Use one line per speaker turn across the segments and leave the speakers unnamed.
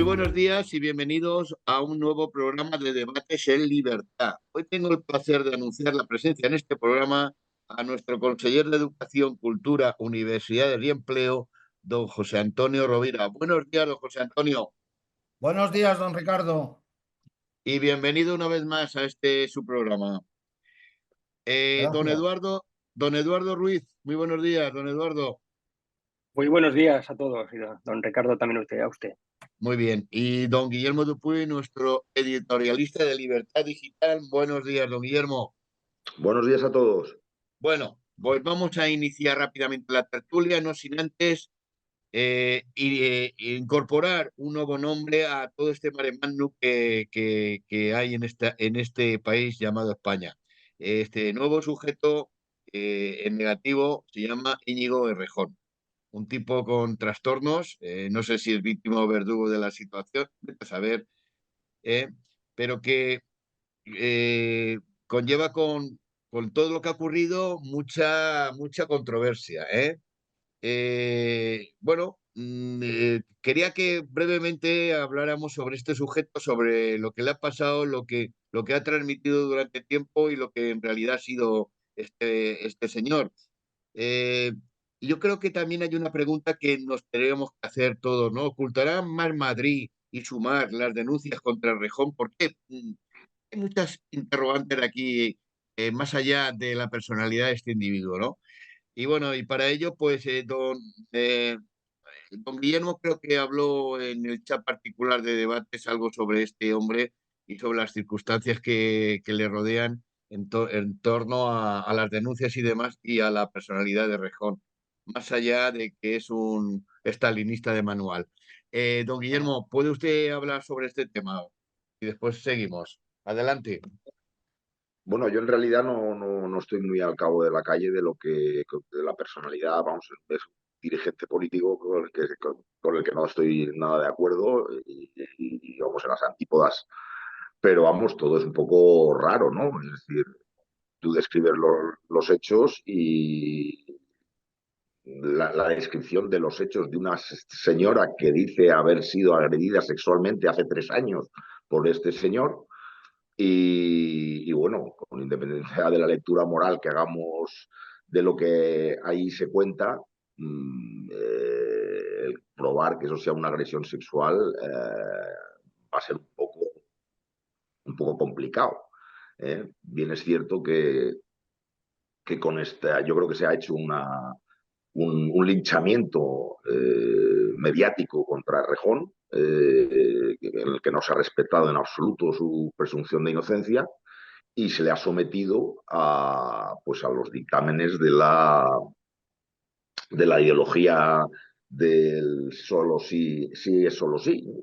buenos días y bienvenidos a un nuevo programa de debates en libertad. Hoy tengo el placer de anunciar la presencia en este programa a nuestro conseller de Educación, Cultura, Universidades y Empleo, don José Antonio Rovira. Buenos días, don José Antonio,
Buenos días, don Ricardo.
y bienvenido una vez más a este su programa. Eh, don
Gracias.
Eduardo, don Eduardo Ruiz, muy buenos días, don Eduardo.
Muy buenos días a todos, y don Ricardo también a usted.
Muy bien. Y don Guillermo Dupuy, nuestro editorialista de Libertad Digital. Buenos días, don Guillermo.
Buenos días a todos.
Bueno, pues vamos a iniciar rápidamente la tertulia, no sin antes incorporar un nuevo nombre a todo este mare magnum que hay en este país llamado España. Este nuevo sujeto en negativo se llama Íñigo Errejón, un tipo con trastornos, no sé si es víctima o verdugo de la situación, vete a saber, eh, pero que eh, conlleva con todo lo que ha ocurrido mucha controversia, ¿eh? Bueno, quería que brevemente habláramos sobre este sujeto, sobre lo que le ha pasado, lo que ha transmitido durante tiempo y lo que en realidad ha sido este señor. Eh, yo creo que también hay una pregunta que nos tenemos que hacer todos, ¿no? ¿Ocultará más Madrid y Sumar las denuncias contra Rejón? ¿Por qué? Hay muchas interrogantes aquí, más allá de la personalidad de este individuo, ¿no? Y bueno, y para ello, pues, don Guillermo creo que habló en el chat particular de debates algo sobre este hombre y sobre las circunstancias que le rodean en torno a las denuncias y demás y a la personalidad de Rejón, más allá de que es un estalinista de manual. Don Guillermo, ¿puede usted hablar sobre este tema? Y después seguimos. Adelante.
Bueno, yo en realidad no estoy muy al cabo de la calle de lo de la personalidad, vamos, es un dirigente político con el que no estoy nada de acuerdo y vamos en las antípodas. Pero vamos, todo es un poco raro, ¿no? Es decir, tú describes los hechos y la descripción de los hechos de una señora que dice haber sido agredida sexualmente hace 3 años por este señor. Y bueno, con independencia de la lectura moral que hagamos de lo que ahí se cuenta, el probar que eso sea una agresión sexual va a ser un poco complicado. Bien es cierto que con esta, yo creo que se ha hecho un linchamiento mediático contra Rejón, en el que no se ha respetado en absoluto su presunción de inocencia y se le ha sometido pues a los dictámenes de la ideología del solo sí, sí es solo sí, ¿no?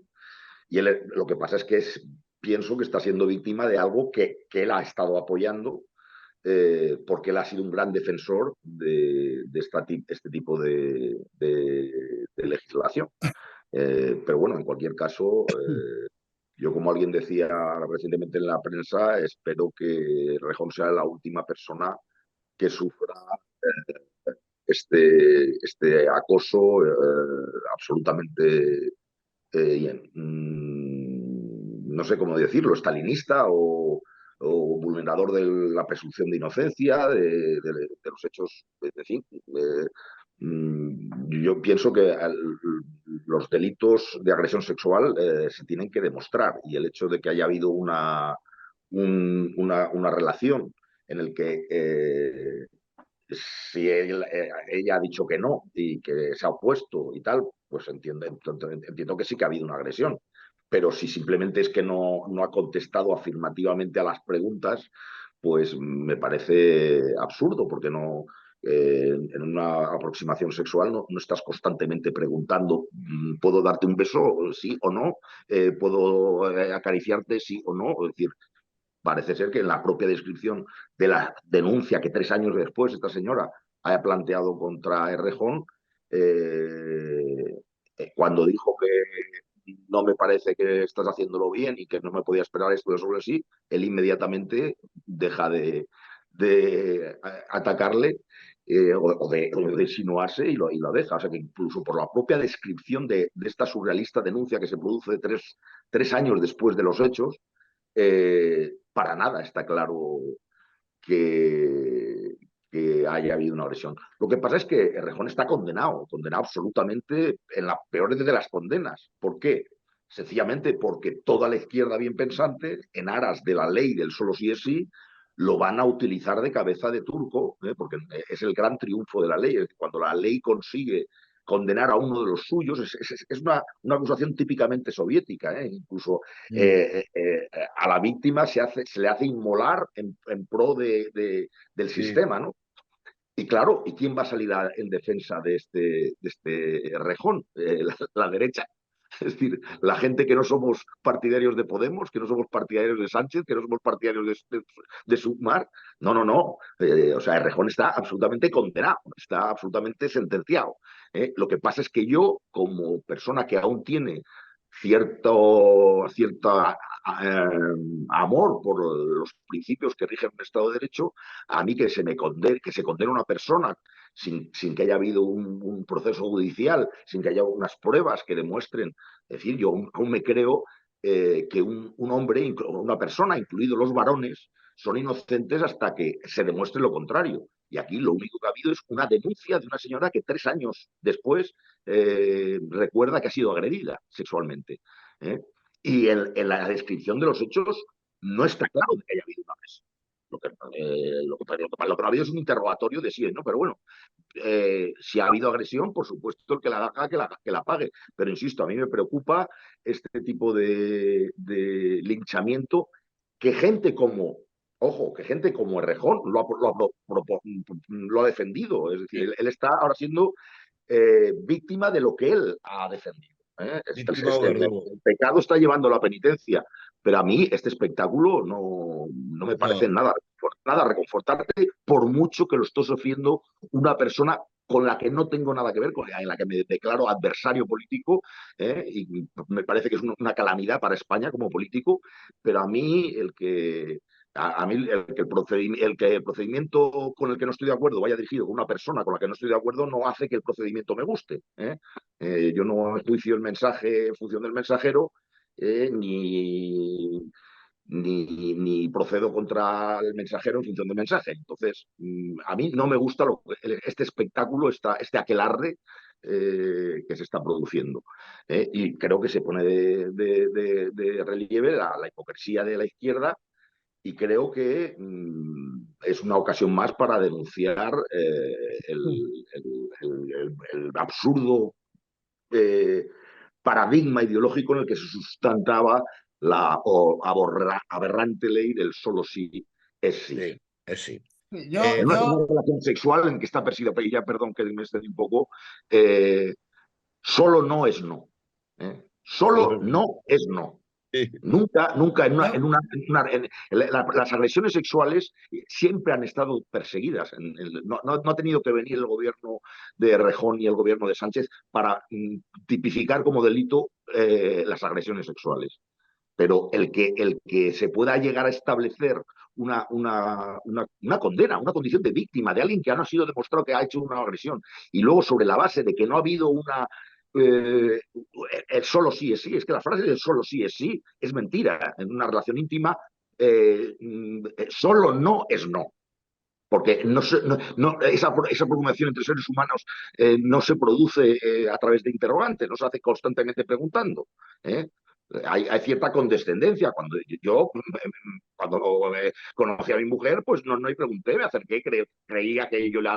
Y lo que pasa es que pienso que está siendo víctima de algo que él ha estado apoyando, porque él ha sido un gran defensor de este tipo de legislación. Pero bueno, en cualquier caso, yo, como alguien decía recientemente en la prensa, espero que Rejón sea la última persona que sufra este acoso absolutamente, no sé cómo decirlo, estalinista o vulnerador de la presunción de inocencia, de los hechos, en fin. Yo pienso que los delitos de agresión sexual se tienen que demostrar, y el hecho de que haya habido una relación en el que si ella ha dicho que no y que se ha opuesto y tal, pues entiendo que sí que ha habido una agresión. Pero si simplemente es que no ha contestado afirmativamente a las preguntas, pues me parece absurdo, porque en una aproximación sexual no estás constantemente preguntando, ¿puedo darte un beso? Sí o no. ¿Puedo acariciarte? Sí o no. Es decir, parece ser que en la propia descripción de la denuncia que 3 años después esta señora haya planteado contra Errejón, cuando dijo que no me parece que estás haciéndolo bien y que no me podía esperar esto de sobre sí, él inmediatamente deja de atacarle o de insinuarse y lo deja. O sea que incluso por la propia descripción de esta surrealista denuncia que se produce tres años después de los hechos, para nada está claro que, que haya habido una agresión. Lo que pasa es que Errejón está condenado absolutamente en la peor de las condenas. ¿Por qué? Sencillamente porque toda la izquierda bien pensante, en aras de la ley del solo sí es sí, lo van a utilizar de cabeza de turco, porque es el gran triunfo de la ley. Cuando la ley consigue condenar a uno de los suyos, es una acusación típicamente soviética. Incluso a la víctima se le hace inmolar en pro del sistema, ¿no? Y claro, ¿y quién va a salir en defensa de este rejón? La derecha. Es decir, la gente que no somos partidarios de Podemos, que no somos partidarios de Sánchez, que no somos partidarios de Sumar. No, no, no. O sea, Errejón está absolutamente condenado, está absolutamente sentenciado. Lo que pasa es que yo, como persona que aún tiene cierto amor por los principios que rigen un Estado de Derecho, a mí que se condene una persona sin que haya habido un proceso judicial, sin que haya unas pruebas que demuestren. Es decir, yo aún me creo que un hombre, una persona, incluidos los varones, son inocentes hasta que se demuestre lo contrario. Y aquí lo único que ha habido es una denuncia de una señora que 3 años después recuerda que ha sido agredida sexualmente. ¿eh? Y en la descripción de los hechos no está claro que haya habido una agresión. Lo que no ha habido es un interrogatorio de sí, ¿no? Pero bueno, si ha habido agresión, por supuesto, el que la haga, que la pague. Pero insisto, a mí me preocupa este tipo de linchamiento que gente como Errejón lo ha defendido. Es decir, él está ahora siendo víctima de lo que él ha defendido. El pecado está llevando la penitencia, pero a mí este espectáculo no me parece nada reconfortante, por mucho que lo esté sufriendo una persona con la que no tengo nada que ver, en la que me declaro adversario político, y me parece que es una calamidad para España como político, pero a mí el que el procedimiento con el que no estoy de acuerdo vaya dirigido con una persona con la que no estoy de acuerdo no hace que el procedimiento me guste. Yo no juicio el mensaje en función del mensajero, ni procedo contra el mensajero en función del mensaje. Entonces, a mí no me gusta este espectáculo, este aquelarre que se está produciendo. Y creo que se pone de relieve la hipocresía de la izquierda, y creo que es una ocasión más para denunciar el absurdo paradigma ideológico en el que se sustentaba la aberrante ley del solo sí es sí.
Sí, es sí.
En una relación sexual en que está perseguida, ya perdón que me extendí un poco, solo no es no. Solo no es no. Nunca las agresiones sexuales siempre han estado perseguidas. No ha tenido que venir el gobierno de Rejón y el gobierno de Sánchez para tipificar como delito las agresiones sexuales. Pero el que se pueda llegar a establecer una condena, una condición de víctima de alguien que no ha sido demostrado que ha hecho una agresión, y luego sobre la base de que no ha habido el solo sí es sí, es que la frase del solo sí es mentira. En una relación íntima, solo no es no. Porque esa formulación entre seres humanos no se produce a través de interrogantes, no se hace constantemente preguntando. Hay cierta condescendencia. Cuando conocí a mi mujer, pues no le pregunté, me acerqué, creía que yo le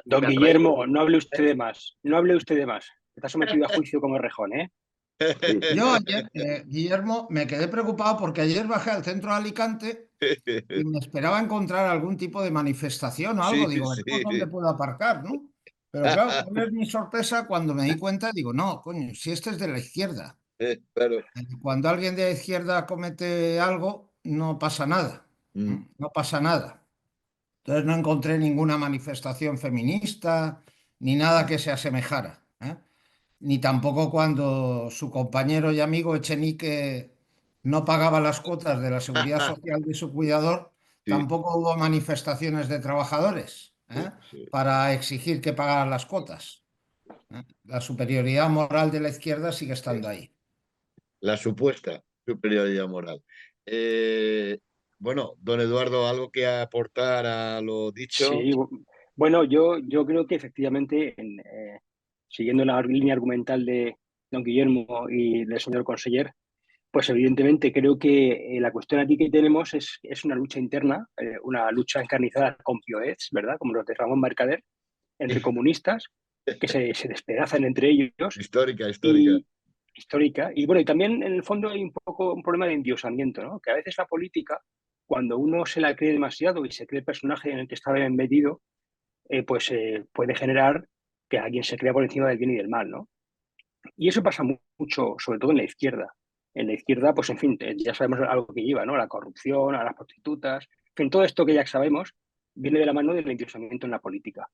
Don Guillermo, no hable usted de más. No hable usted de más. Está sometido a juicio como Errejón, ¿eh?
Sí.
Yo ayer, Guillermo, me quedé preocupado porque ayer bajé al centro de Alicante y me esperaba encontrar algún tipo de manifestación o algo.
Sí,
Digo,
sí.
¿veremos dónde puedo aparcar, no? Pero claro, ¿cuál es mi sorpresa cuando me di cuenta? Digo, no, coño, si este es de la izquierda.
Claro.
Cuando alguien de la izquierda comete algo, no pasa nada. No pasa nada. Entonces no encontré ninguna manifestación feminista ni nada que se asemejara. Ni tampoco cuando su compañero y amigo Echenique no pagaba las cuotas de la seguridad social de su cuidador,
Sí.
tampoco hubo manifestaciones de trabajadores. para exigir que pagaran las cuotas. La superioridad moral de la izquierda sigue estando ahí.
La supuesta superioridad moral. Bueno, don Eduardo, ¿algo que aportar a lo dicho?
Sí, bueno, yo creo que efectivamente, siguiendo la línea argumental de don Guillermo y del señor conseller, pues evidentemente creo que la cuestión aquí que tenemos es una lucha interna, una lucha encarnizada con pioets, ¿verdad? Como los de Ramón Mercader, entre comunistas, que se despedazan entre ellos,
Histórica, histórica.
y histórica. Y bueno, y también en el fondo hay un poco un problema de endiosamiento, ¿no? Que a veces la política, cuando uno se la cree demasiado y se cree el personaje en el que está metido, pues puede generar que alguien se crea por encima del bien y del mal, ¿no? Y eso pasa mucho, sobre todo en la izquierda. En la izquierda, pues en fin, ya sabemos algo que lleva, ¿no? La corrupción, a las prostitutas, en fin, todo esto que ya sabemos viene de la mano del endiosamiento en la política.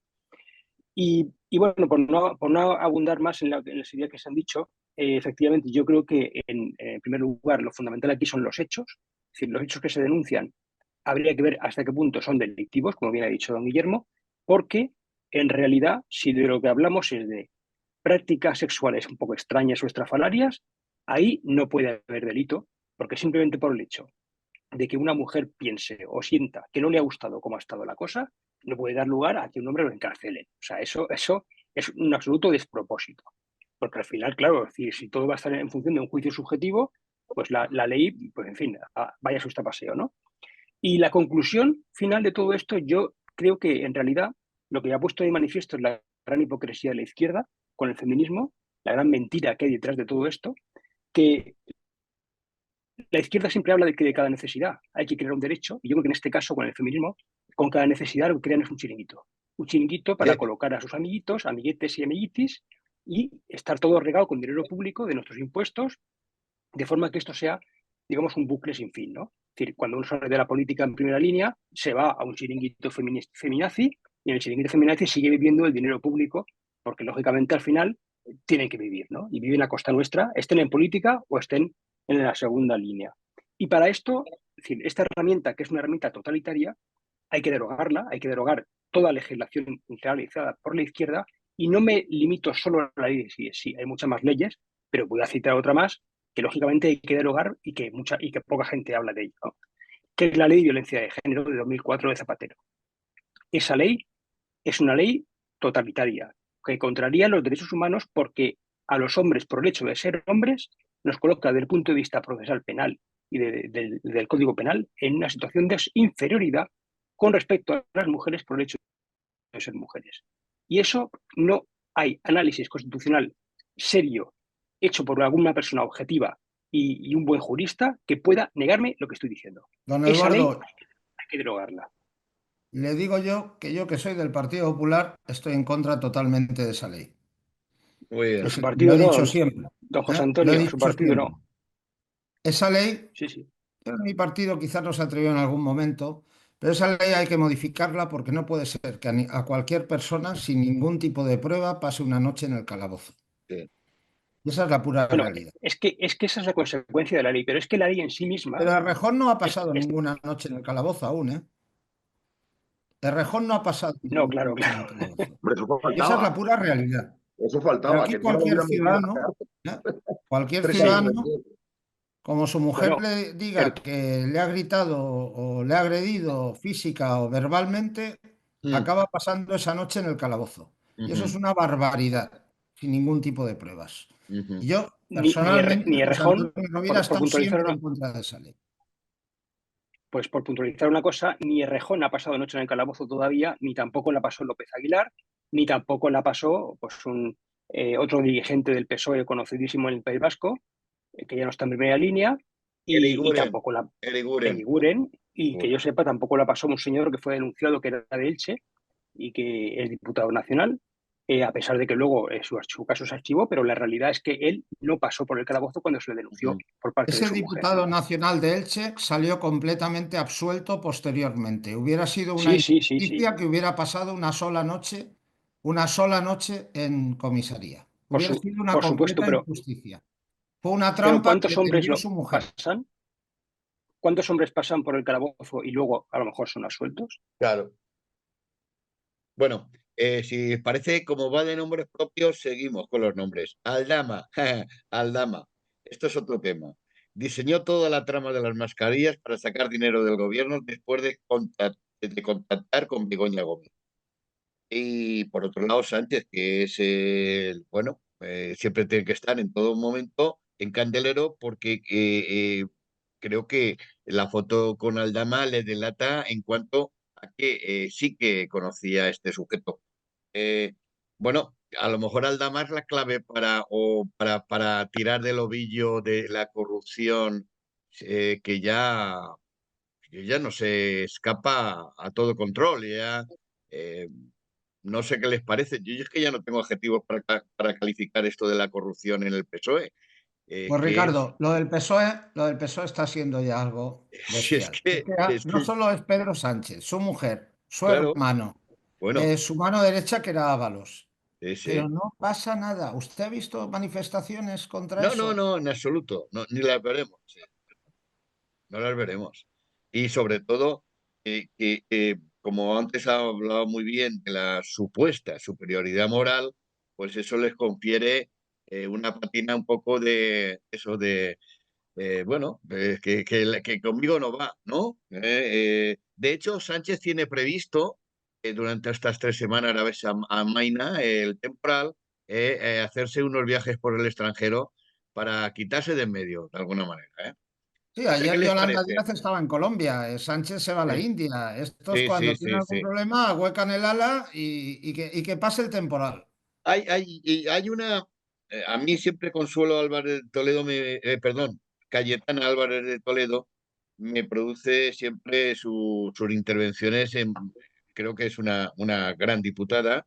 Y bueno, por no abundar más en las ideas que se han dicho, efectivamente, yo creo que en primer lugar lo fundamental aquí son los hechos, es decir, los hechos que se denuncian habría que ver hasta qué punto son delictivos, como bien ha dicho don Guillermo, porque en realidad, si de lo que hablamos es de prácticas sexuales un poco extrañas o estrafalarias, ahí no puede haber delito, porque simplemente por el hecho de que una mujer piense o sienta que no le ha gustado cómo ha estado la cosa, no puede dar lugar a que un hombre lo encarcele. O sea, eso es un absoluto despropósito. Porque al final, claro, si todo va a estar en función de un juicio subjetivo, pues la ley, pues en fin, vaya a su paseo, ¿no? Y la conclusión final de todo esto, yo creo que en realidad lo que ha puesto de manifiesto es la gran hipocresía de la izquierda con el feminismo, la gran mentira que hay detrás de todo esto, que la izquierda siempre habla de que de cada necesidad hay que crear un derecho, y yo creo que en este caso con el feminismo, con cada necesidad lo que crean es un chiringuito. Un chiringuito para colocar a sus amiguitos, amiguetes y amiguitis, y estar todo regado con dinero público de nuestros impuestos, de forma que esto sea, digamos, un bucle sin fin, ¿no? Es decir, cuando uno sale de la política en primera línea, se va a un chiringuito feminazi, y en el chiringuito feminazi sigue viviendo el dinero público, porque lógicamente al final tienen que vivir, ¿no? Y viven a costa nuestra, estén en política o estén en la segunda línea. Y para esto, es decir, esta herramienta, que es una herramienta totalitaria, hay que derogarla, hay que derogar toda legislación realizada por la izquierda, y no me limito solo a la ley de sí, hay muchas más leyes, pero voy a citar otra más que lógicamente hay que derogar y que poca gente habla de ello, ¿no? Que es la Ley de Violencia de Género de 2004 de Zapatero. Esa ley es una ley totalitaria que contraría los derechos humanos, porque a los hombres, por el hecho de ser hombres, nos coloca desde el punto de vista procesal penal y del Código Penal en una situación de inferioridad con respecto a las mujeres por el hecho de ser mujeres. Y eso no hay análisis constitucional serio hecho por alguna persona objetiva y un buen jurista que pueda negarme lo que estoy diciendo.
Don
Esa ley
Eduardo,
hay que derogarla.
le digo yo que soy del Partido Popular, estoy en contra totalmente de esa ley.
Muy bien.
En su
Lo
partido
he
no,
dicho siempre.
don José
Lo he
Antonio, en su
dicho
partido
siempre.
no.
Esa ley,
Sí, sí.
en mi partido quizás no se atrevió en algún momento, pero esa ley hay que modificarla porque no puede ser que a cualquier persona sin ningún tipo de prueba pase una noche en el calabozo.
Sí.
Y esa es la pura
Bueno,
realidad.
es que esa es la consecuencia de la ley, pero es que la ley en sí misma
Pero Errejón no ha
es,
pasado
es-
ninguna noche en el calabozo aún, ¿eh? Errejón no ha pasado
no,
ninguna
claro,
noche en
claro.
el calabozo.
Hombre, eso
Y esa es la
faltaba.
pura realidad.
Eso
Pero
faltaba,
aquí
que encima lo hubieran metido a la cárcel
¿eh? Cualquier
3 años
ciudadano,
después.
como su mujer
Bueno,
le
pero
diga que le ha gritado o le ha agredido física o verbalmente,
Mm,
acaba pasando esa noche en el calabozo. Y eso es
ujú,
una barbaridad, sin ningún tipo de pruebas.
ujú.
Y yo,
ni
personalmente, José
Errejón,
Antonio Rovira, he
por
estado
puntualizar
siempre
una,
en contra de esa ley.
pues por puntualizar una cosa, ni Errejón ha pasado noche en el calabozo todavía, ni tampoco la pasó López Aguilar, ni tampoco la pasó pues otro dirigente del PSOE conocidísimo en el País Vasco, que ya no está en primera línea, y
Eriguren,
tampoco la
Eriguren.
Eguiguren, y que
Uy,
yo sepa tampoco la pasó un señor que fue denunciado, que era de Elche y que es diputado nacional, a pesar de que luego su caso se archivó, pero la realidad es que él no pasó por el calabozo cuando se le denunció
ujú.
por parte de
Ese
su mujer.
diputado nacional de Elche salió completamente absuelto posteriormente. Hubiera sido una
Sí, sí, sí, sí,
injusticia que hubiera pasado una sola noche en comisaría. Hubiera sido una
por supuesto,
completa injusticia. Fue una
pero
trampa que le tendió su mujer.
¿cuántos hombres pasan por el calabozo y luego a lo mejor son absueltos?
Claro. Bueno, si os parece, como va de nombres propios, seguimos con los nombres. Aldama, Aldama. Esto es otro tema. Diseñó toda la trama de las mascarillas para sacar dinero del gobierno después de contactar con Begoña Gómez. Y por otro lado, Sánchez, que es el, bueno, siempre tiene que estar en todo momento en candelero porque creo que la foto con Aldama le delata en cuanto a que sí que conocía a este sujeto. Eh, bueno, a lo mejor Aldama es la clave para tirar del ovillo de la corrupción que ya no se escapa a todo control. Ya, eh, no sé qué les parece. Yo es que ya no tengo adjetivos para calificar esto de la corrupción en el PSOE.
Pues
Que es,
Ricardo, lo del PSOE está siendo ya algo
si es
bestial. Es que
es
no
que,
solo es Pedro Sánchez, su mujer, su
claro,
hermano,
bueno,
su mano derecha que era Ábalos. Pero
sí.
no pasa nada. ¿Usted ha visto manifestaciones contra
No, no,
eso?
no, en absoluto. No, ni las veremos. Sí, no las veremos. Y sobre todo, como antes ha hablado muy bien de la supuesta superioridad moral, pues eso les confiere una patina un poco de eso de bueno, que conmigo no va, ¿no? De hecho, Sánchez tiene previsto durante estas 3 semanas a ver a Maina, el temporal, hacerse unos viajes por el extranjero para quitarse de en medio, de alguna manera, ¿eh?
Sí,
No sé qué
ayer
les
Yolanda
parece.
Díaz estaba en Colombia, Sánchez se va a la
Sí,
India. Estos
sí, sí,
cuando tienen
sí,
algún
sí.
problema huecan el ala y que pase el temporal.
Hay una, a mí siempre Consuelo Álvarez de Toledo, perdón, Cayetana Álvarez de Toledo, me produce siempre sus intervenciones creo que es una gran diputada,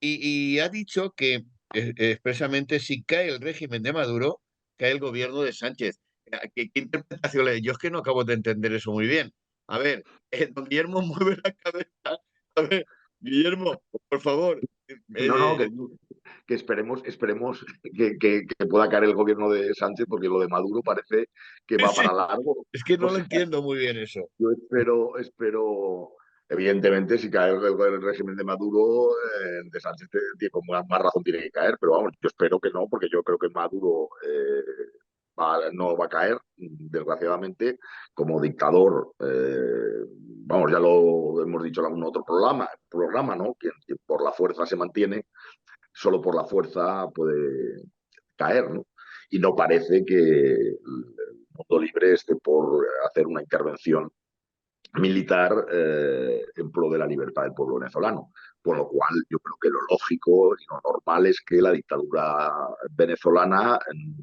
y ha dicho que expresamente si cae el régimen de Maduro, cae el gobierno de Sánchez. ¿Qué interpretación le? Yo es que no acabo de entender eso muy bien. A ver, don Guillermo mueve la cabeza. A ver, Guillermo, por favor.
No, no,
eh,
que esperemos que pueda caer el gobierno de Sánchez, porque lo de Maduro parece que va
sí,
para largo.
es que
O
no lo
sea,
entiendo muy bien eso.
yo espero, evidentemente, si cae el régimen de Maduro, de Sánchez con más razón tiene que caer, pero vamos, yo espero que no, porque yo creo que Maduro no va a caer, desgraciadamente, como dictador. Vamos, ya lo hemos dicho en algún otro programa, ¿no? Quien por la fuerza se mantiene, solo por la fuerza puede caer, ¿no? Y no parece que el mundo libre esté por hacer una intervención militar en pro de la libertad del pueblo venezolano. Por lo cual, yo creo que lo lógico y lo normal es que la dictadura venezolana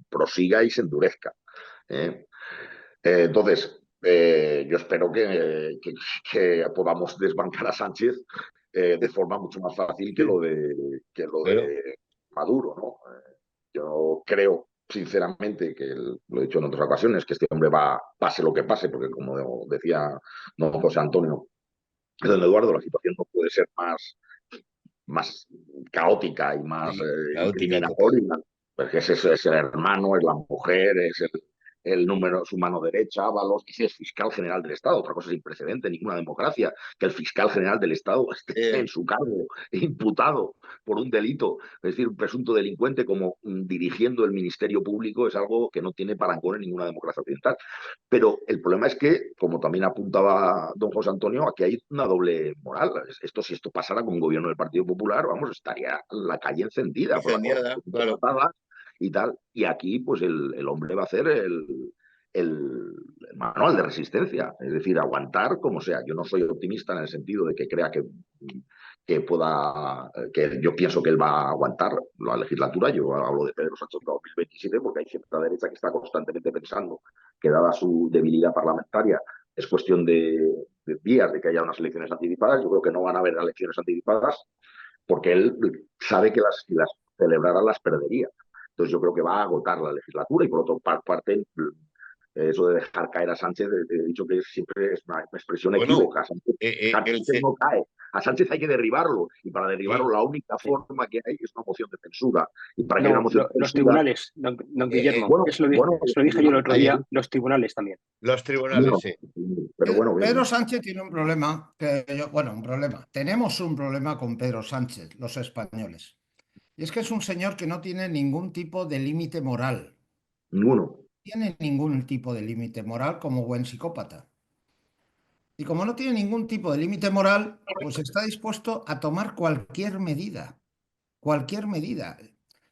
prosiga y se endurezca. ¿Eh? Entonces, yo espero que podamos desbancar a Sánchez de forma mucho más fácil
Sí,
que lo
claro.
de Maduro, ¿no? Yo creo, sinceramente, lo he dicho en otras ocasiones, que este hombre va, pase lo que pase, porque como decía don José Antonio, don Eduardo, la situación no puede ser más caótica y más
Sí, caótica total.
incriminatoria, porque es el hermano, es la mujer, es el número, su mano derecha, Ábalos, que es fiscal general del Estado, otra cosa sin precedente, ninguna democracia, que el fiscal general del Estado esté
Eh,
en su cargo, imputado por un delito, es decir, un presunto delincuente como dirigiendo el Ministerio Público, es algo que no tiene parangón en ninguna democracia occidental. Pero el problema es que, como también apuntaba don José Antonio, aquí hay una doble moral. Si esto pasara con un gobierno del Partido Popular, vamos, estaría la calle encendida por la
incendiada,
corrupción
claro.
desatada y tal. Y aquí, pues el hombre va a hacer el manual de resistencia, es decir, aguantar como sea. Yo no soy optimista en el sentido de que crea que yo pienso que él va a aguantar la legislatura. Yo hablo de Pedro Sánchez 2027 porque hay cierta derecha que está constantemente pensando que, dada su debilidad parlamentaria, es cuestión de días de que haya unas elecciones anticipadas. Yo creo que no van a haber elecciones anticipadas porque él sabe que si las celebrara las perdería. Entonces yo creo que va a agotar la legislatura y por otra parte eso de dejar caer a Sánchez, he dicho que siempre es una expresión
Bueno,
equívoca. Sánchez no cae. A Sánchez hay que derribarlo. Y para derribarlo la única forma que hay es una moción de censura. Y para que haya una moción de censura,
los tribunales, don Guillermo.
bueno,
eso lo dije yo el otro día, los tribunales también.
Los tribunales, sí.
Pero bueno,
Pedro Sánchez tiene un problema, tenemos un problema con Pedro Sánchez, los españoles. Y es que es un señor que no tiene ningún tipo de límite moral.
ninguno.
Tiene ningún tipo de límite moral como buen psicópata. Y como no tiene ningún tipo de límite moral, pues está dispuesto a tomar cualquier medida. Cualquier medida.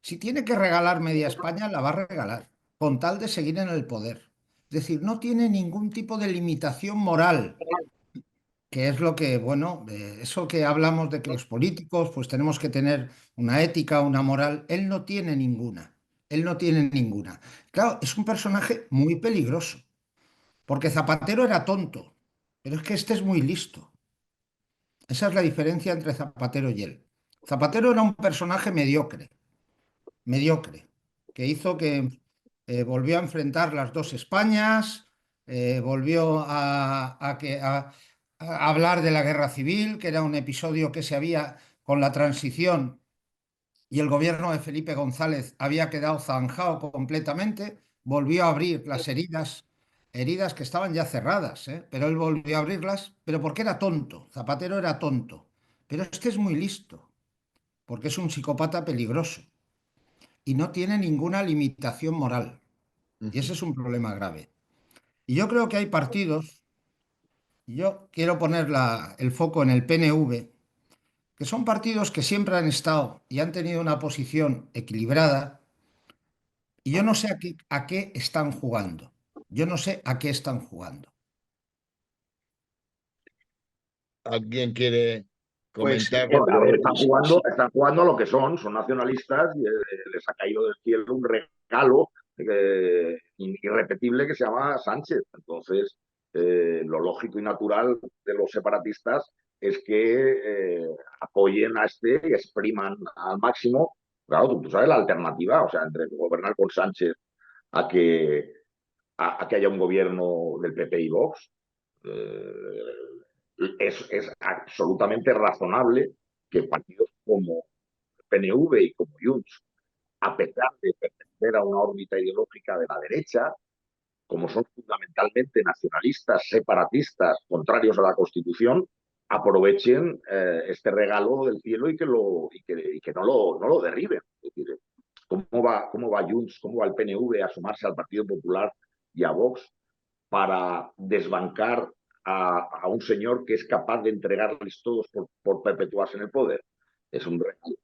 Si tiene que regalar media España, la va a regalar, con tal de seguir en el poder. Es decir, no tiene ningún tipo de limitación moral, que es lo que, bueno, eso que hablamos de que los políticos pues tenemos que tener una ética, una moral, él no tiene ninguna. Él no tiene ninguna. Claro, es un personaje muy peligroso, porque Zapatero era tonto, pero es que este es muy listo. Esa es la diferencia entre Zapatero y él. Zapatero era un personaje mediocre, que hizo que volvió a enfrentar las dos Españas, volvió a hablar de la guerra civil, que era un episodio que se había con la transición y el gobierno de Felipe González había quedado zanjado completamente, volvió a abrir las heridas que estaban ya cerradas, pero él volvió a abrirlas, pero porque era tonto, Zapatero era tonto, pero este es muy listo, porque es un psicópata peligroso y no tiene ninguna limitación moral. Y ese es un problema grave. Y yo creo que hay partidos, y yo quiero poner el foco en el PNV, que son partidos que siempre han estado y han tenido una posición equilibrada, y yo no sé a qué están jugando. Yo no sé a qué están jugando.
¿Alguien quiere
Pues,
comentar?
Bueno,
a ver,
están jugando a lo que son nacionalistas y les ha caído del cielo un regalo irrepetible que se llama Sánchez. Entonces, lo lógico y natural de los separatistas es que apoyen a este y expriman al máximo. Claro, tú sabes la alternativa, o sea, entre gobernar con Sánchez a que, a que haya un gobierno del PP y Vox. Es absolutamente razonable que partidos como PNV y como Junts, a pesar de pertenecer a una órbita ideológica de la derecha, como son fundamentalmente nacionalistas, separatistas, contrarios a la Constitución, aprovechen este regalo del cielo y que no lo derriben. Es decir, cómo va Junts, cómo va el PNV a sumarse al Partido Popular y a Vox para desbancar a un señor que es capaz de entregarles todos por perpetuarse en el poder? Es un regalo.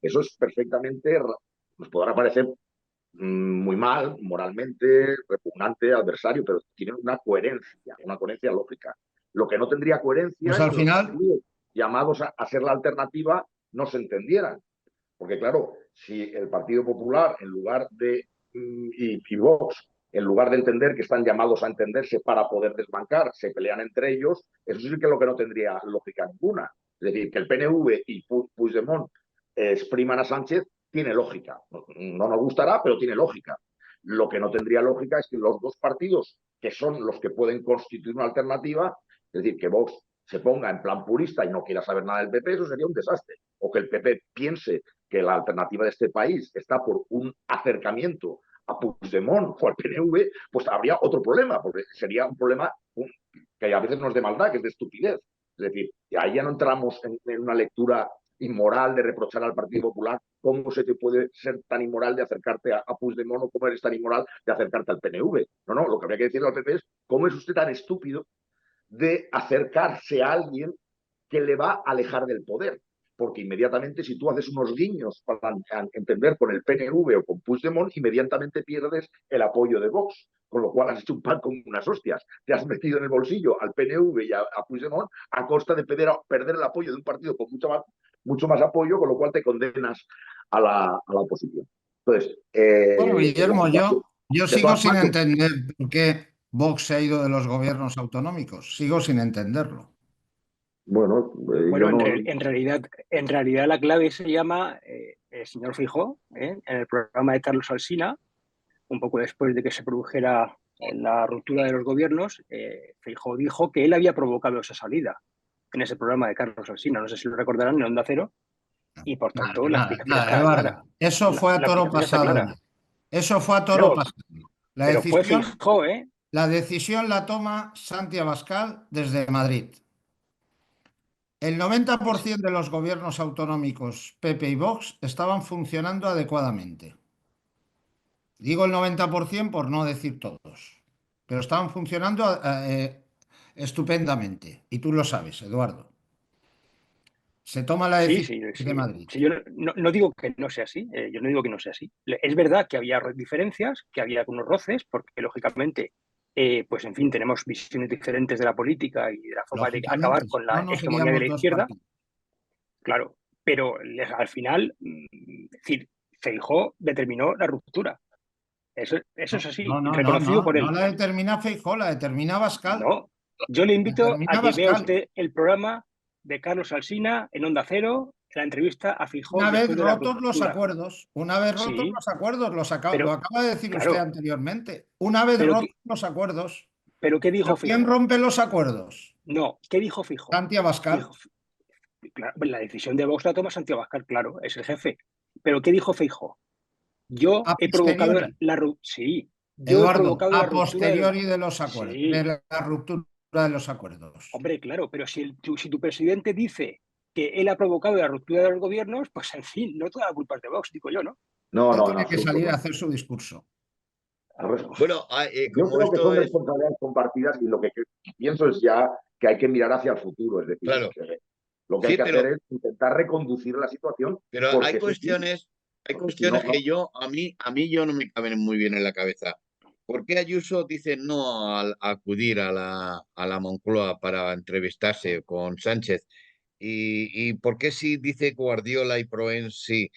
Eso es perfectamente, nos podrá parecer muy mal, moralmente, repugnante, adversario, pero tiene una coherencia lógica. Lo que no tendría coherencia
Pues
es
al
que los
final,
partidos llamados a ser la alternativa no se entendieran. Porque claro, si el Partido Popular, en lugar de, y Vox, en lugar de entender que están llamados a entenderse para poder desbancar, se pelean entre ellos, eso sí que es lo que no tendría lógica ninguna. Es decir, que el PNV y Puigdemont expriman a Sánchez tiene lógica. No nos gustará, pero tiene lógica. Lo que no tendría lógica es que los dos partidos, que son los que pueden constituir una alternativa, es decir, que Vox se ponga en plan purista y no quiera saber nada del PP, eso sería un desastre. O que el PP piense que la alternativa de este país está por un acercamiento a Puigdemont o al PNV, pues habría otro problema, porque sería un problema que a veces no es de maldad, que es de estupidez. Es decir, ahí ya no entramos en una lectura inmoral de reprochar al Partido Popular cómo se te puede ser tan inmoral de acercarte a Puigdemont o cómo eres tan inmoral de acercarte al PNV. No, lo que habría que decirle al PP es cómo es usted tan estúpido de acercarse a alguien que le va a alejar del poder. Porque inmediatamente, si tú haces unos guiños para entender con el PNV o con Puigdemont, inmediatamente pierdes el apoyo de Vox. Con lo cual has hecho un pan con unas hostias. Te has metido en el bolsillo al PNV y a Puigdemont a costa de perder el apoyo de un partido con mucho más apoyo, con lo cual te condenas a la oposición. Entonces,
bueno, Guillermo, yo
de
sigo
todas
sin
maneras,
entender por qué Vox se ha ido de los gobiernos autonómicos. Sigo sin entenderlo.
bueno,
bueno,
yo no.
en realidad la clave se llama el señor Feijóo, en el programa de Carlos Alsina, un poco después de que se produjera en la ruptura de los gobiernos, Feijóo dijo que él había provocado esa salida en ese programa de Carlos Alsina, no sé si lo recordarán, en Onda Cero, y por tanto la explicación está
Eduardo.
clara.
Eso fue a toro pasado. Eso fue a toro pasado. La
Pero fue
decisión,
Feijóo, ¿eh?
la decisión la toma Santi Abascal desde Madrid. El 90% de los gobiernos autonómicos PP y Vox estaban funcionando adecuadamente. Digo el 90% por no decir todos, pero estaban funcionando estupendamente. Y tú lo sabes, Eduardo. Se toma la decisión de Madrid.
Sí, yo no digo que no sea así, yo no digo que no sea así. Es verdad que había diferencias, que había algunos roces, porque lógicamente, pues en fin, tenemos visiones diferentes de la política y de la forma de acabar con la
no
hegemonía de la izquierda.
Partidos.
Claro, pero al final, es decir, Feijóo determinó la ruptura. Eso es así, reconocido por él.
No la determina Feijóo, la determina Abascal.
No, yo le invito a que vea usted el programa de Carlos Alsina en Onda Cero, la entrevista a Feijóo.
Una vez rotos los acuerdos, lo acaba de decir usted anteriormente. Una vez rotos los acuerdos.
¿Pero qué dijo Feijóo?
¿Quién rompe los acuerdos?
No, ¿qué dijo Feijóo?
Santi Abascal.
Claro, la decisión de Vox la toma Santi Abascal, claro, es el jefe. ¿Pero qué dijo Feijóo? Yo he provocado la ruptura. Sí.
Eduardo, a posteriori de los acuerdos, de la ruptura de los acuerdos.
Hombre, claro, pero si tu presidente dice que él ha provocado la ruptura de los gobiernos, pues en fin, no toda la culpa es de Vox, digo yo, ¿no?
No, tiene que salir a hacer su discurso.
Bueno, yo creo que son responsabilidades compartidas y lo que pienso es ya que hay que mirar hacia el futuro, es decir,
claro.
Lo que hay que hacer es intentar reconducir la situación.
Pero hay cuestiones que a mí yo no me caben muy bien en la cabeza. ¿Por qué Ayuso dice no al acudir a la Moncloa para entrevistarse con Sánchez? ¿Y por qué sí dice Guardiola y Proens sí?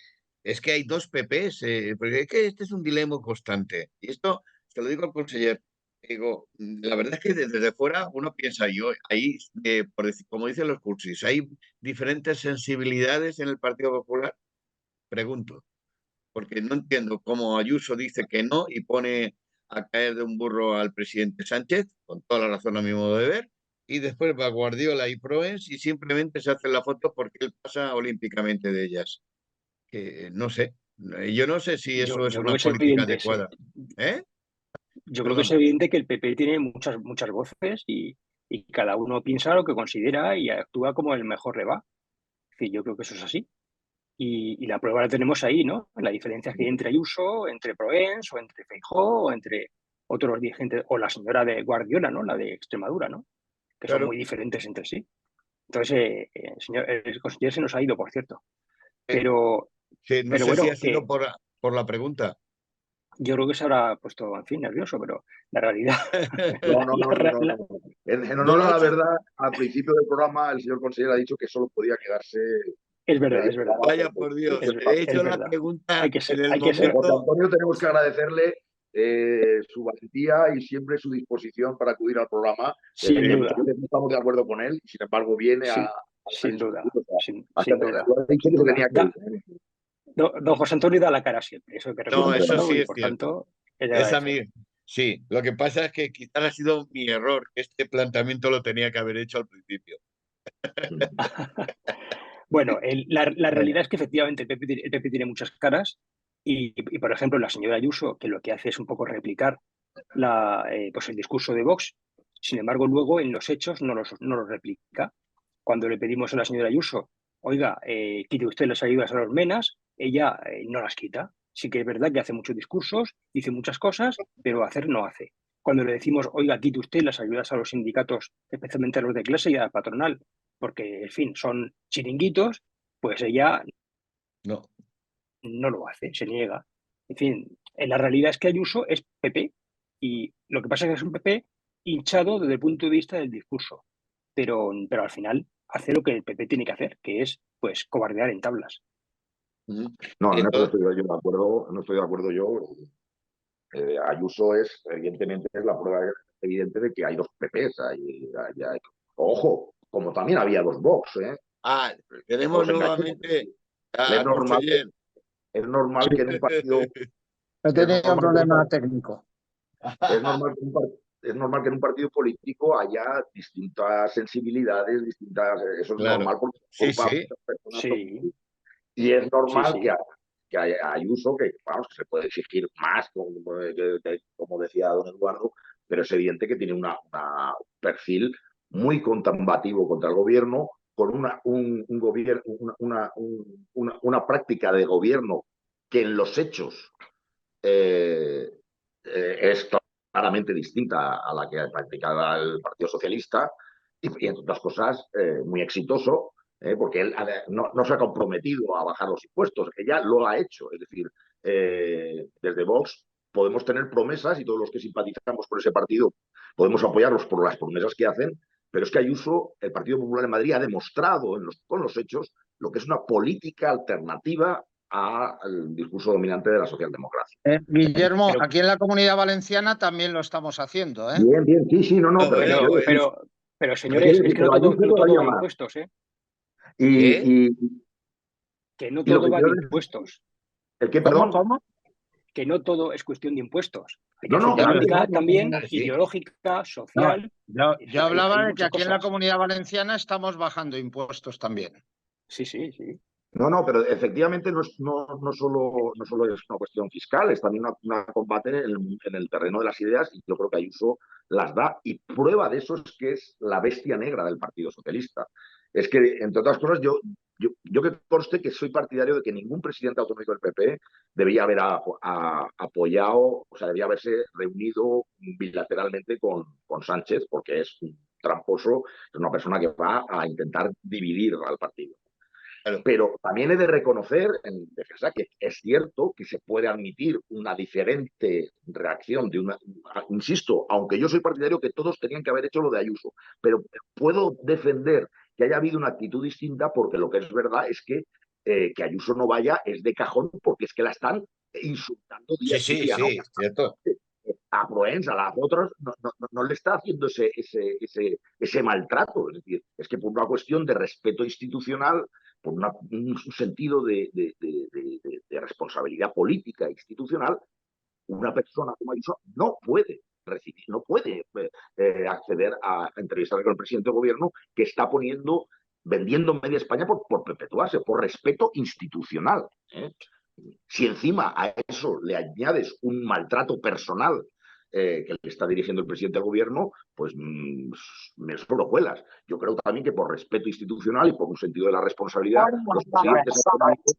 Es que hay dos PPs, porque es que este es un dilema constante. Y esto, se lo digo al conseller, digo, la verdad es que desde fuera uno piensa, yo ahí, como dicen los cursis, hay diferentes sensibilidades en el Partido Popular. Pregunto, porque no entiendo cómo Ayuso dice que no y pone a caer de un burro al presidente Sánchez, con toda la razón a mi modo de ver, y después va Guardiola y Proens y simplemente se hace la foto porque él pasa olímpicamente de ellas. Que no sé, yo no sé si eso es una política adecuada. ¿Eh?
Yo creo que es evidente que el PP tiene muchas voces y cada uno piensa lo que considera y actúa como el mejor le va. Sí, yo creo que eso es así. Y la prueba la tenemos ahí, ¿no? La diferencia que hay entre Ayuso, entre Proens, o entre Feijóo, o entre otros dirigentes, o la señora de Guardiola, ¿no? La de Extremadura, ¿no? Que son muy diferentes entre sí. Entonces, el conseller se nos ha ido, por cierto. Pero,
sí, no sé
bueno,
si ha sido por la pregunta.
Yo creo que se habrá puesto, en fin, nervioso, pero la realidad...
No. En honor a la verdad, al principio del programa el señor consejero ha dicho que solo podía quedarse...
Es verdad.
Vaya por Dios, he hecho la pregunta en el momento...
José Antonio, tenemos que agradecerle su valentía y siempre su disposición para acudir al programa.
Sin duda.
No estamos de acuerdo con él, sin embargo viene
sin duda. Don José Antonio da la cara siempre. Eso que
no, eso sí es
por
cierto.
Tanto,
sí, lo que pasa es que quizás ha sido mi error. Este planteamiento lo tenía que haber hecho al principio.
Bueno, la realidad es que efectivamente el PP tiene muchas caras y, por ejemplo, la señora Ayuso, que lo que hace es un poco replicar pues el discurso de Vox, sin embargo, luego en los hechos no los replica. Cuando le pedimos a la señora Ayuso, oiga, quite usted las ayudas a los menas, ella no las quita. Sí que es verdad que hace muchos discursos, dice muchas cosas, pero hacer no hace. Cuando le decimos, oiga, quite usted las ayudas a los sindicatos, especialmente a los de clase y a la patronal, porque, en fin, son chiringuitos, pues ella no lo hace, se niega. En fin, la realidad es que Ayuso es PP y lo que pasa es que es un PP hinchado desde el punto de vista del discurso, pero al final hace lo que el PP tiene que hacer, que es pues cobardear en tablas.
No estoy yo de acuerdo, no estoy de acuerdo yo. Ayuso es, evidentemente, es la prueba evidente de que hay dos PPs. Ojo, como también había dos Vox.
Tenemos nuevamente
es normal que en un partido...
He tenido un problema técnico.
Es normal que es normal que en un partido político haya distintas sensibilidades, distintas. Eso es
Claro.
normal porque
Sí,
ocupa
sí.
muchas personas.
Sí,
Y es
sí,
normal
sí.
que a Ayuso, que vamos, que se puede exigir más, como decía don Eduardo, pero es evidente que tiene un perfil muy combativo contra el gobierno, con un gobierno, una práctica de gobierno que en los hechos eh, es claramente distinta a la que practicaba el Partido Socialista y entre otras cosas, muy exitoso, porque él no se ha comprometido a bajar los impuestos, ella lo ha hecho. Es decir, desde Vox podemos tener promesas y todos los que simpatizamos por ese partido podemos apoyarlos por las promesas que hacen, pero es que Ayuso, el Partido Popular de Madrid, ha demostrado con los hechos lo que es una política alternativa al discurso dominante de la socialdemocracia.
Guillermo,
Pero,
aquí en la Comunidad Valenciana también lo estamos haciendo, ¿eh?
Bien, bien, sí, sí, no, no, pero
Joder,
pero,
quiero decir,
pero, pero,
quiero
señores, es
decir,
que
pero Ayuso
no todo
todavía
va de
más.
impuestos, ¿eh?
¿qué?
Y, y,
Que no
y lo
todo
que
va
quiero
de
decir,
impuestos.
¿el qué,
¿Cómo,
perdón?
cómo?
Que no todo es cuestión de impuestos. Hay que
No,
hacer
no,
Ya,
claro,
política también
Sí.
ideológica,
no,
social.
yo
Hay
hablaba de que
muchas
aquí en la
cosas.
Comunidad Valenciana estamos bajando impuestos también.
Sí, sí, sí.
no, no, pero efectivamente no solo es una cuestión fiscal, es también una combate en el terreno de las ideas y yo creo que Ayuso las da y prueba de eso es que es la bestia negra del Partido Socialista. Es que, entre otras cosas, yo que conste que soy partidario de que ningún presidente autonómico del PP debía haber apoyado, o sea, debía haberse reunido bilateralmente con Sánchez, porque es un tramposo, es una persona que va a intentar dividir al partido.
Claro.
Pero también he de reconocer, en defensa, que es cierto que se puede admitir una diferente reacción de una. Insisto, aunque yo soy partidario que todos tenían que haber hecho lo de Ayuso, pero puedo defender que haya habido una actitud distinta porque lo que es verdad es que Ayuso no vaya es de cajón porque es que la están insultando día
Sí,
sí
sí,
día no.
sí, cierto.
A Proenza, a las otras, no le está haciendo ese maltrato. Es decir, es que por una cuestión de respeto institucional, por un sentido de responsabilidad política e institucional, una persona como Ayuso no puede recibir, no puede acceder a entrevistarse con el presidente de gobierno que está vendiendo media España por perpetuarse, por respeto institucional. Si encima a eso le añades un maltrato personal que le está dirigiendo el presidente del gobierno, pues me sobrevuelas. Yo creo también que por respeto institucional y por un sentido de la responsabilidad, los presidentes autonómicos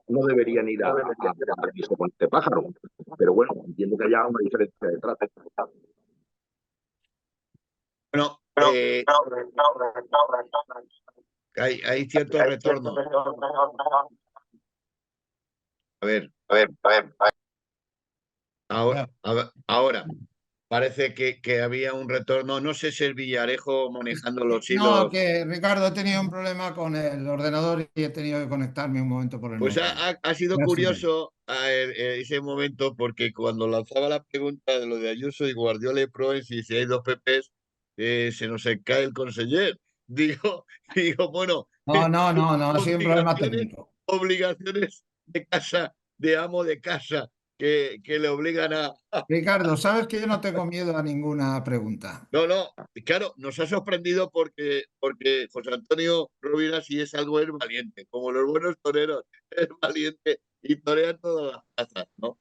no deberían ir a entrevista con este pájaro. Pero bueno, entiendo que haya una diferencia de trato.
Bueno, hay cierto retorno. A ver, ahora parece que había un retorno. No sé si es Villarejo manejando los
No,
hilos.
que Ricardo, he tenido un problema con el ordenador y he tenido que conectarme un momento por el
Pues
móvil.
ha sido
Ya estoy ahí.
curioso ese momento porque cuando lanzaba la pregunta de lo de Ayuso y Guardiola y Proens y si hay dos PPs, se nos cae el conseller. Digo, bueno,
No, no, no, no, ha sido un problema
obligaciones,
técnico.
obligaciones de casa, de amo de casa, que le obligan a.
Ricardo, sabes que yo no tengo miedo a ninguna pregunta.
No, no, claro, nos ha sorprendido porque José Antonio Rovira sí es algo, es valiente, como los buenos toreros, es valiente y torea todas las plazas, ¿no?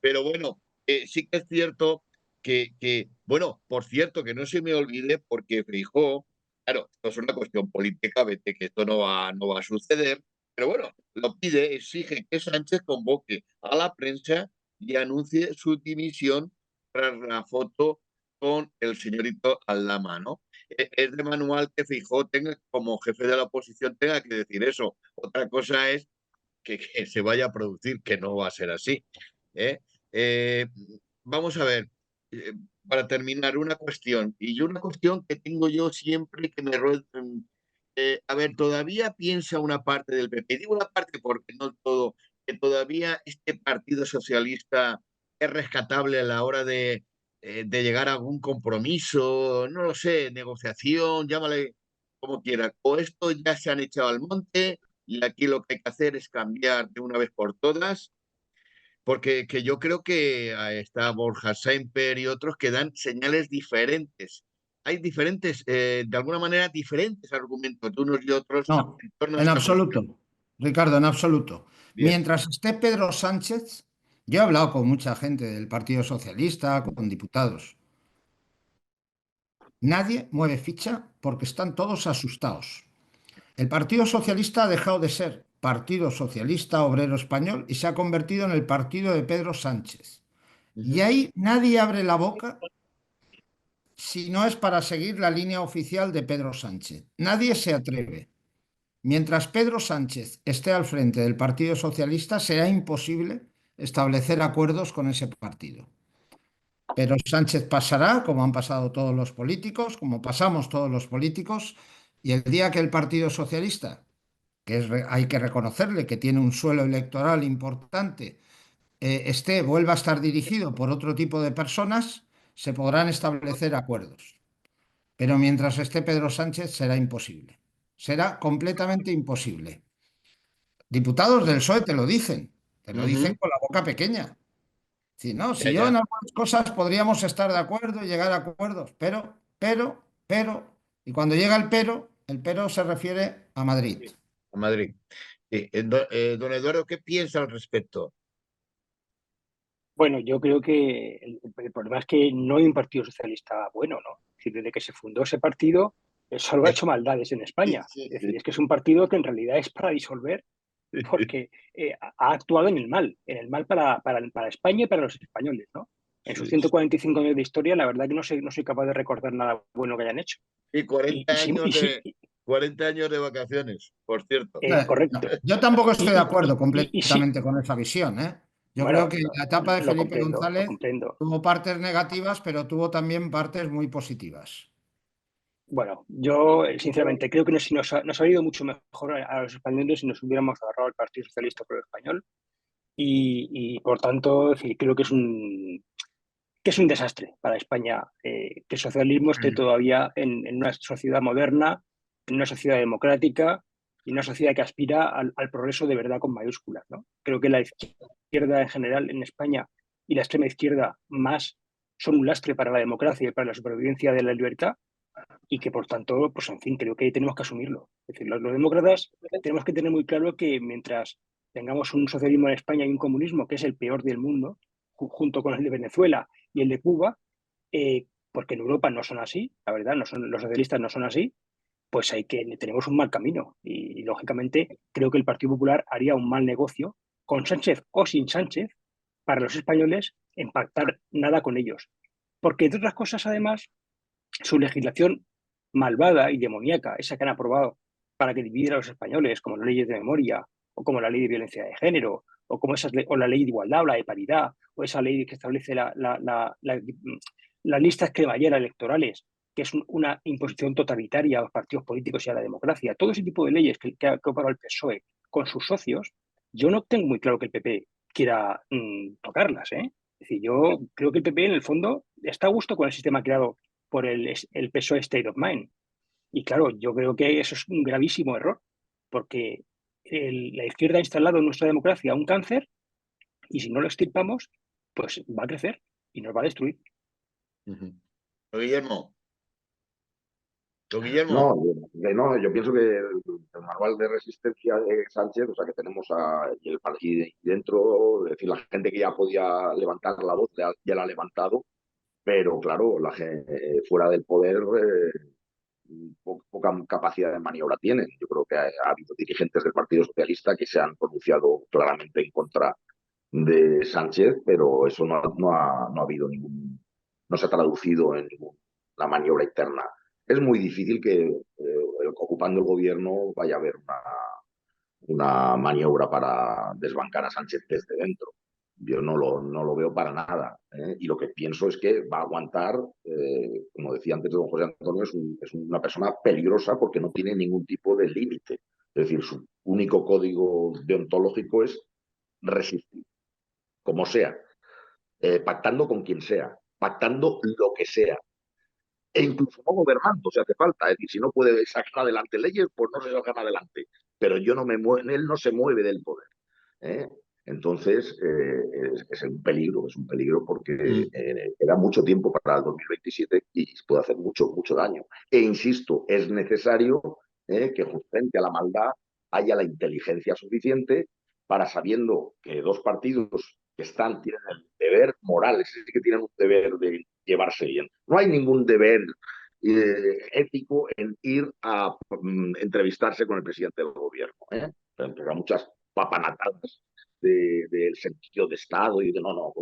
Pero bueno, sí que es cierto bueno, por cierto, que no se me olvide, porque Feijóo, claro, esto es una cuestión política, vete que esto no va a suceder, pero bueno, lo pide, exige que Sánchez convoque a la prensa y anuncie su dimisión tras la foto con el señorito Aldama, ¿no? Es de manual que Feijóo tenga, como jefe de la oposición, tenga que decir eso. Otra cosa es que se vaya a producir, que no va a ser así. ¿eh? Eh, Vamos a ver, eh, para terminar, una cuestión que tengo yo siempre que me a ver, todavía piensa una parte del PP, digo una parte porque no todo, que todavía este Partido Socialista es rescatable a la hora de llegar a algún compromiso, no lo sé, negociación, llámale como quiera, o esto ya se han echado al monte y aquí lo que hay que hacer es cambiar de una vez por todas porque que yo creo que está Borja Semper y otros que dan señales diferentes. Hay diferentes, de alguna manera, diferentes argumentos de unos y otros
No,
en torno a
en
esta
absoluto,
cuestión.
Ricardo, en absoluto.
Bien.
Mientras esté Pedro Sánchez, yo he hablado con mucha gente del Partido Socialista, con diputados. Nadie mueve ficha porque están todos asustados. El Partido Socialista ha dejado de ser Partido Socialista Obrero Español y se ha convertido en el partido de Pedro Sánchez. Y
Ujú.
ahí nadie abre la boca si no es para seguir la línea oficial de Pedro Sánchez. Nadie se atreve. Mientras Pedro Sánchez esté al frente del Partido Socialista, será imposible establecer acuerdos con ese partido. Pero Sánchez pasará, como han pasado todos los políticos, como pasamos todos los políticos, y el día que el Partido Socialista, hay que reconocerle que tiene un suelo electoral importante, vuelva a estar dirigido por otro tipo de personas, se podrán establecer acuerdos. Pero mientras esté Pedro Sánchez será imposible. Será completamente imposible. Diputados del PSOE te lo dicen
Ujú.
con la boca pequeña. Si no,
Ya,
si yo en
ya.
algunas cosas podríamos estar de acuerdo y llegar a acuerdos, y cuando llega el pero se refiere a Madrid.
A Madrid. Sí. Don Eduardo, ¿qué piensa al respecto?
Bueno, yo creo que el problema es que no hay un partido socialista bueno, ¿no? Es decir, desde que se fundó ese partido, solo ha hecho maldades en
Sí,
España.
sí,
Es decir,
sí.
es que es un partido que en realidad es para disolver porque ha actuado en el mal para España y para los españoles, ¿no? En sus
Sí.
145 años de historia, la verdad que no soy capaz de recordar nada bueno que hayan hecho.
Y
Y sí,
40 años de vacaciones, por cierto.
No,
correcto.
yo tampoco estoy de
Y,
acuerdo
sí,
completamente con esa visión, ¿eh? Yo creo
bueno,
que la etapa de Felipe
lo
González
comprendo.
tuvo partes negativas, pero tuvo también partes muy positivas.
Bueno, yo sinceramente creo que nos ha ido mucho mejor a los españoles si nos hubiéramos agarrado al Partido Socialista Obrero Español y, por tanto, es decir, creo que es un desastre para España que el socialismo esté todavía en una sociedad moderna, en una sociedad democrática y una sociedad que aspira al progreso de verdad con mayúsculas, ¿no? Creo que la izquierda en general en España y la extrema izquierda más son un lastre para la democracia y para la supervivencia de la libertad y que por tanto, pues en fin, creo que tenemos que asumirlo. Es decir, los demócratas tenemos que tener muy claro que mientras tengamos un socialismo en España y un comunismo que es el peor del mundo, junto con el de Venezuela y el de Cuba, porque en Europa no son así, la verdad, los socialistas no son así, pues tenemos un mal camino. Y lógicamente creo que el Partido Popular haría un mal negocio, con Sánchez o sin Sánchez, para los españoles, en pactar nada con ellos. Porque, entre otras cosas, además, su legislación malvada y demoníaca, esa que han aprobado para que divida a los españoles, como las leyes de memoria, o como la ley de violencia de género, o como o la ley de igualdad, o la de paridad, o esa ley que establece las listas cremalleras electorales, que es una imposición totalitaria a los partidos políticos y a la democracia. Todo ese tipo de leyes que ha aprobado el PSOE con sus socios, yo no tengo muy claro que el PP quiera tocarlas, ¿eh? Es decir, yo creo que el PP en el fondo está a gusto con el sistema creado por el PSOE State of Mind. Y claro, yo creo que eso es un gravísimo error, porque la izquierda ha instalado en nuestra democracia un cáncer y si no lo extirpamos, pues va a crecer y nos va a destruir.
Ujú. Don Guillermo, don Guillermo.
No, no, yo pienso que el manual de resistencia de Sánchez, o sea, que tenemos y dentro, es decir, la gente que ya podía levantar la voz ya la ha levantado, pero claro, fuera del poder poca capacidad de maniobra tienen. Yo creo que ha habido dirigentes del Partido Socialista que se han pronunciado claramente en contra de Sánchez, pero eso no ha habido no se ha traducido en ninguna maniobra interna. Es muy difícil que ocupando el gobierno vaya a haber una maniobra para desbancar a Sánchez desde dentro. Yo no lo veo para nada. Y lo que pienso es que va a aguantar, como decía antes don José Antonio, es una persona peligrosa porque no tiene ningún tipo de límite. Es decir, su único código deontológico es resistir, como sea, pactando con quien sea, pactando lo que sea, e incluso no gobernando, si hace falta. Es decir, si no puede sacar adelante leyes, pues no se sacan adelante. Pero yo no me muevo, él no se mueve del poder. ¿eh? Entonces, es un peligro porque queda mucho tiempo para el 2027 y puede hacer mucho, mucho daño. E insisto, es necesario que frente a la maldad haya la inteligencia suficiente para, sabiendo que dos partidos que tienen el deber moral, es decir, que tienen un deber de llevarse bien. No hay ningún deber ético en ir a entrevistarse con el presidente del gobierno. Pero muchas papanatadas del sentido de Estado y de no,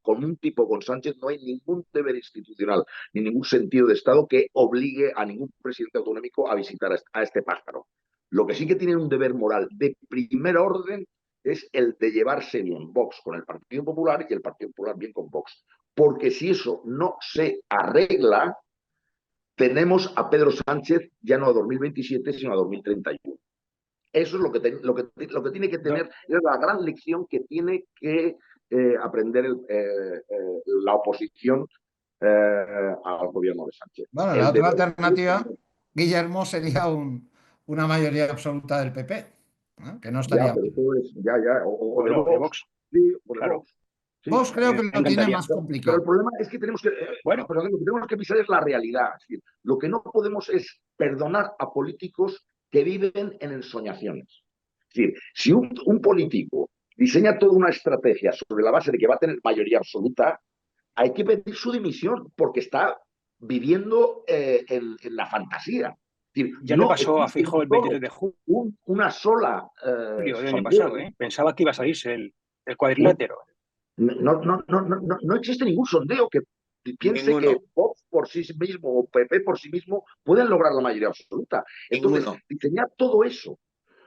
con un tipo con Sánchez no hay ningún deber institucional ni ningún sentido de Estado que obligue a ningún presidente autonómico a visitar a este pájaro. Lo que sí que tiene un deber moral de primer orden es el de llevarse bien Vox con el Partido Popular y el Partido Popular bien con Vox. Porque si eso no se arregla, tenemos a Pedro Sánchez ya no a 2027, sino a 2031. Eso es lo que tiene que tener, es la gran lección que tiene que aprender la oposición al gobierno de Sánchez.
Bueno, la otra alternativa, Guillermo, sería una mayoría absoluta del PP, ¿no? Que no estaría.
Ya, pero eso es, o
bueno,
de Vox. Sí, o de
claro.
Vox. Sí.
Vox creo que lo tiene más complicado.
Pero el problema es que tenemos que,
bueno,
lo que tenemos que pisar es la realidad. Es decir, lo que no podemos es perdonar a políticos que viven en ensoñaciones. Es decir, si un político diseña toda una estrategia sobre la base de que va a tener mayoría absoluta, hay que pedir su dimisión porque está viviendo en la fantasía. Es decir,
ya le pasó a Feijóo el 23 de julio.
Una sola
del año pasado, pensaba que iba a salirse el cuadrilátero.
No existe ningún sondeo que piense que Vox por sí mismo o PP por sí mismo pueden lograr la mayoría absoluta. Entonces, diseñar todo eso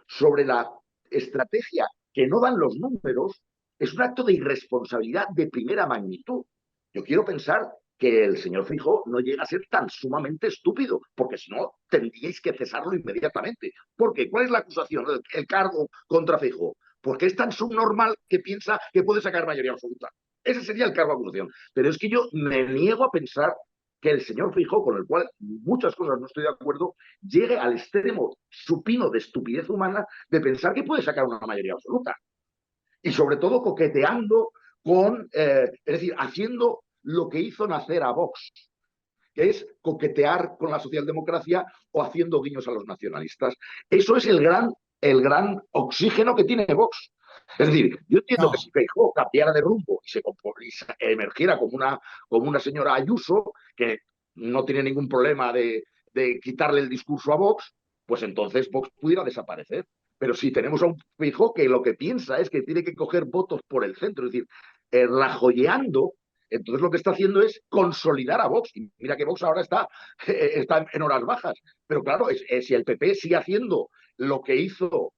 sobre la estrategia que no dan los números es un acto de irresponsabilidad de primera magnitud. Yo quiero pensar que el señor Feijóo no llega a ser tan sumamente estúpido, porque si no, tendríais que cesarlo inmediatamente. ¿Por qué? ¿Cuál es la acusación, el cargo contra Feijóo? Porque es tan subnormal que piensa que puede sacar mayoría absoluta. Ese sería el cargo de acusación. Pero es que yo me niego a pensar que el señor Feijóo, con el cual muchas cosas no estoy de acuerdo, llegue al extremo supino de estupidez humana de pensar que puede sacar una mayoría absoluta. Y sobre todo coqueteando con, es decir, haciendo lo que hizo nacer a Vox, que es coquetear con la socialdemocracia o haciendo guiños a los nacionalistas. Eso es el gran oxígeno que tiene Vox. Es decir, yo entiendo que si Feijóo cambiara de rumbo y se emergiera como una señora Ayuso, que no tiene ningún problema de quitarle el discurso a Vox, pues entonces Vox pudiera desaparecer. Pero si tenemos a un Feijóo que lo que piensa es que tiene que coger votos por el centro, es decir, rajoyeando, entonces lo que está haciendo es consolidar a Vox. Y mira que Vox ahora está en horas bajas. Pero claro, si el PP sigue haciendo lo que hizo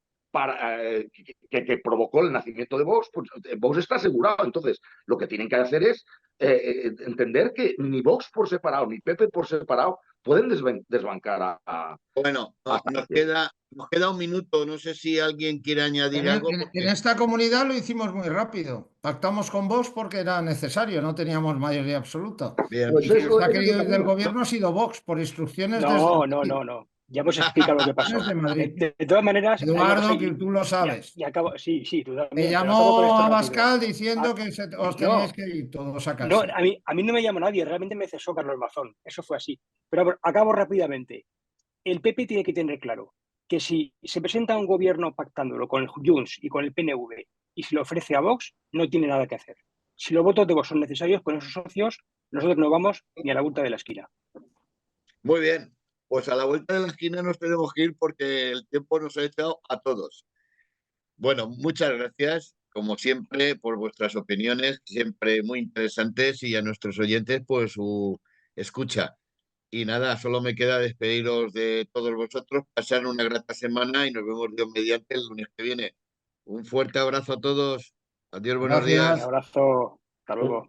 que provocó el nacimiento de Vox, pues Vox está asegurado. Entonces, lo que tienen que hacer es entender que ni Vox por separado, ni PP por separado pueden desbancar a
Bueno, nos queda un minuto. No sé si alguien quiere añadir algo.
En esta comunidad lo hicimos muy rápido. Pactamos con Vox porque era necesario, no teníamos mayoría absoluta.
Bien.
Pues y quien se ha querido ir del gobierno ha sido Vox, por instrucciones
No. Ya hemos explicado lo que pasó. De todas maneras,
Eduardo, que tú lo sabes.
Sí, tú también.
Me llamó Abascal diciendo que os teníais que ir todos a casa.
No, a mí no me llamó nadie, realmente me cesó Carlos Mazón. Eso fue así. Pero acabo rápidamente. El PP tiene que tener claro que si se presenta un gobierno pactándolo con el Junts y con el PNV y se le ofrece a Vox, no tiene nada que hacer. Si los votos de Vox son necesarios con esos socios, nosotros no vamos ni a la vuelta de la esquina.
Muy bien, pues a la vuelta de la esquina nos tenemos que ir porque el tiempo nos ha echado a todos. Bueno, muchas gracias, como siempre, por vuestras opiniones, siempre muy interesantes, y a nuestros oyentes, pues su escucha. Y nada, solo me queda despediros de todos vosotros, pasar una grata semana y nos vemos Dios mediante el lunes que viene. Un fuerte abrazo a todos. Adiós, buenos días.
Un abrazo. Hasta luego.